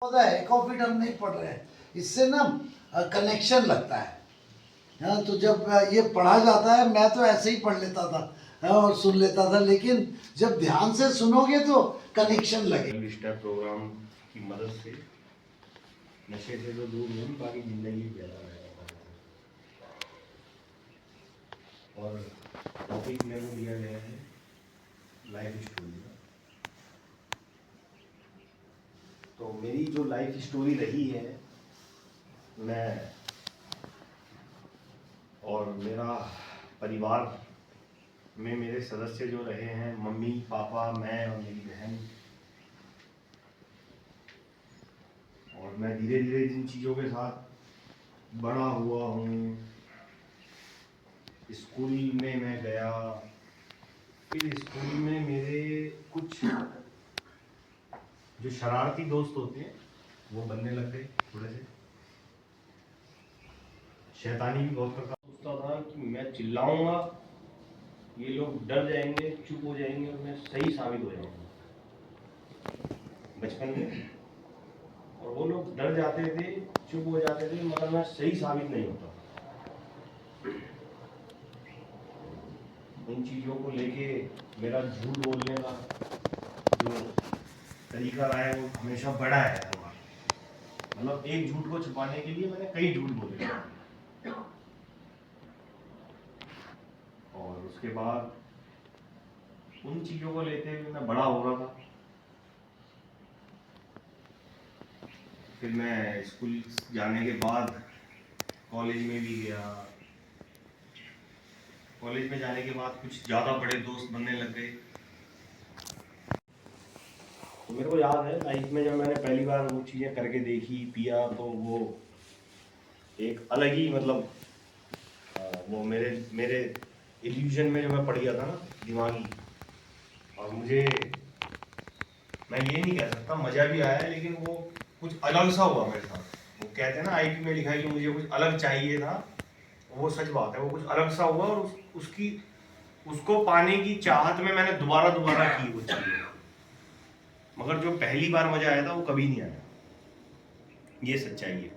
होता है कॉफी हम नहीं पढ़ रहे हैं, इससे ना कनेक्शन लगता है। हाँ, तो जब ये पढ़ा जाता है, मैं तो ऐसे ही पढ़ लेता था और सुन लेता था, लेकिन जब ध्यान से सुनोगे तो कनेक्शन लगे। स्टार प्रोग्राम की मदद से नशे से तो दूर नहीं, बाकी जिंदगी बेहतर है। और टॉपिक मेरे को दिया गया है लाइफ स्टोरी का। तो मेरी जो लाइफ स्टोरी रही है, मैं और मेरा परिवार में मेरे सदस्य जो रहे हैं, मम्मी पापा, मैं और मेरी बहन, और मैं धीरे धीरे जिन चीज़ों के साथ बड़ा हुआ हूँ, स्कूल में मैं गया, फिर स्कूल में मेरे कुछ जो शरारती दोस्त होते हैं वो बनने लग गए। थोड़े से शैतानी भी बहुत करता, सोचता था कि मैं चिल्लाऊंगा, ये लोग डर जाएंगे, चुप हो जाएंगे और मैं सही साबित हो जाऊंगा बचपन में। और वो लोग डर जाते थे, चुप हो जाते थे, मगर मैं सही साबित नहीं होता। उन चीज़ों को लेके मेरा झूठ बोलने का जो तरीका रहा है वो हमेशा बड़ा है हमारा। मतलब एक झूठ को छुपाने के लिए मैंने कई झूठ बोले। और उसके बाद उन चीज़ों को लेते हुए मैं बड़ा हो रहा था। फिर मैं स्कूल जाने के बाद कॉलेज में भी गया। कॉलेज में जाने के बाद कुछ ज़्यादा बड़े दोस्त बनने लग गए। तो मेरे को याद है लाइफ में जब मैंने पहली बार वो चीज़ें करके देखी, पिया, तो वो एक अलग ही मतलब वो मेरे मेरे इल्यूजन में जो मैं पड़ गया था ना, दिमागी। और मुझे, मैं ये नहीं कह सकता मज़ा भी आया, लेकिन वो कुछ अलग सा हुआ मेरे साथ। वो कहते हैं ना आईपी में लिखा है कि मुझे कुछ अलग चाहिए था, वो सच बात है। वो कुछ अलग सा हुआ और उसको पाने की चाहत में मैंने दोबारा दोबारा की वो चीज़, मगर जो पहली बार मजा आया था वो कभी नहीं आया। ये सच्चाई है।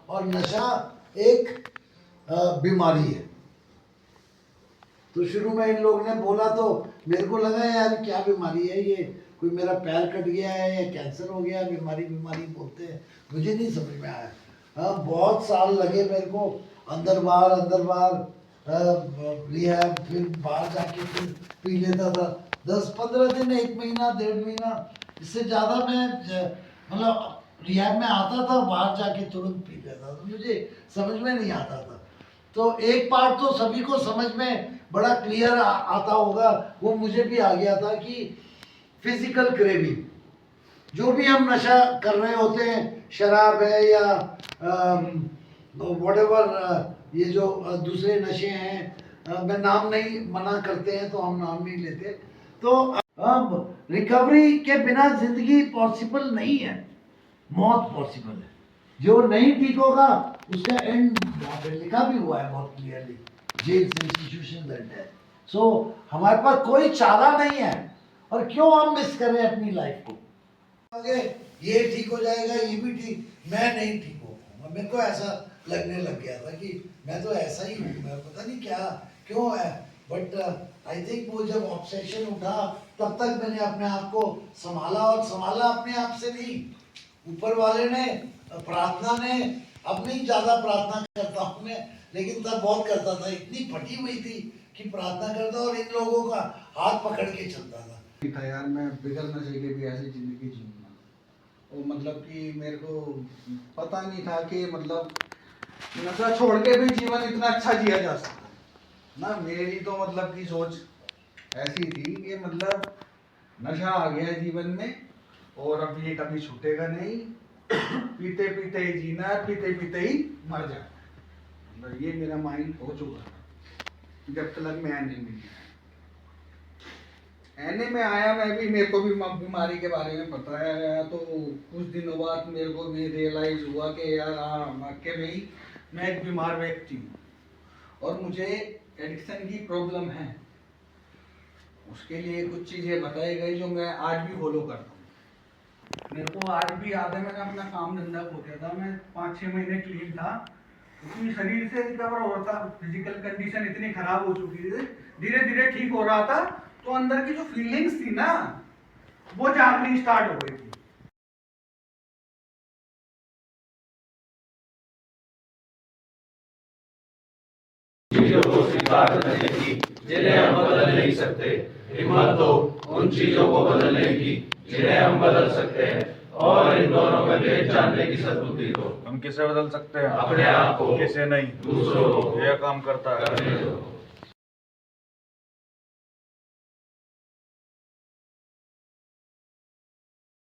और नशा एक बीमारी है। तो शुरू में इन लोगों ने बोला तो मेरे को लगा यार क्या बीमारी है ये, कोई मेरा पैर कट गया है या कैंसर हो गया, बीमारी बीमारी बोलते हैं, मुझे नहीं समझ में आया। हाँ, बहुत साल लगे मेरे को, अंदर बाहर रिहैब, फिर बाहर जाके फिर पी लेता था। 10-15 दिन, 1 महीना, 1.5 महीना, इससे ज़्यादा मैं मतलब रिहैब में आता था, बाहर जाके तुरंत पी लेता था, मुझे समझ में नहीं आता था। तो एक पार्ट तो सभी को समझ में बड़ा क्लियर आता होगा, वो मुझे भी आ गया था कि फिजिकल क्रेविंग, जो भी हम नशा कर रहे होते हैं, शराब है या व्हाटएवर, ये जो दूसरे नशे हैं, मैं नाम नहीं, मना करते हैं तो हम नाम नहीं लेते। तो अब रिकवरी के बिना जिंदगी पॉसिबल नहीं है, मौत पॉसिबल है। जो नहीं ठीक होगा उसका एंड यहाँ पे लिखा भी हुआ है बहुत क्लियरली, जेल इंस्टीट्यूशन दैट है। सो हमारे पास कोई चारा नहीं है, और क्यों हम मिस कर रहे हैं अपनी लाइफ को। आगे ये ठीक हो जाएगा, ये भी ठीक, मैं नहीं ठीक हो पाऊंगा। मेरे को ऐसा लगने लग गया था कि मैं तो ऐसा ही हूँ, मैं पता नहीं क्या क्यों है। बट आई थिंक वो जब ऑब्सेशन उठा तब तक मैंने अपने आप को संभाला, और संभाला अपने आप से नहीं, ऊपर वाले ने, प्रार्थना ने। अब नहीं ज़्यादा प्रार्थना करता हूँ मैं, लेकिन तब बहुत करता था, इतनी फटी हुई थी कि प्रार्थना करता और इन लोगों का हाथ पकड़ के चलता था। था यार, मैं बिगड़ नशे के भी ऐसी ज़िंदगी जीऊँगा। और मतलब कि मेरे को पता नहीं था कि मतलब नशा छोड़ के भी जीवन इतना अच्छा जिया जा सकता ना। मेरी तो मतलब की सोच ऐसी थी कि मतलब नशा आ गया है जीवन में और अब ये कभी छूटेगा नहीं, पीते पीते ही जीना है, पीते पीते ही मर जाना। मतलब ये मेरा माइंड हो चुका था जब तक मैं नहीं मिल गया। एने में आया मैं भी, मेरे को भी बीमारी के बारे में पता है। तो कुछ दिनों बाद मेरे को भी रियलाइज हुआ कि यार हाँ, वाकई में ही मैं एक बीमार व्यक्ति हूँ और मुझे एडिक्शन की प्रॉब्लम है। उसके लिए कुछ चीज़ें बताई गई जो मैं आज भी फॉलो करता हूँ। मेरे को आज भी याद है, मैंने अपना काम धंधा खो दिया था, मैं 5-6 महीने क्लीन था, क्योंकि शरीर से रिकवर हो रहा था, फिजिकल कंडीशन इतनी खराब हो चुकी थी, धीरे धीरे ठीक हो रहा था, तो अंदर की जो फीलिंग्स थी ना वो जागनी स्टार्ट हो गई थी। चीजों को स्वीकार करने की जिन्हें हम बदल नहीं सकते, हिम्मत हो उन चीजों को बदलने की जिन्हें हम बदल सकते हैं, और इन दोनों में भेद जानने की सद्बुद्धि हो। हम किसे बदल सकते हैं? अपने आप को, किसे नहीं, दूसरों को यह काम करता है। करने दो।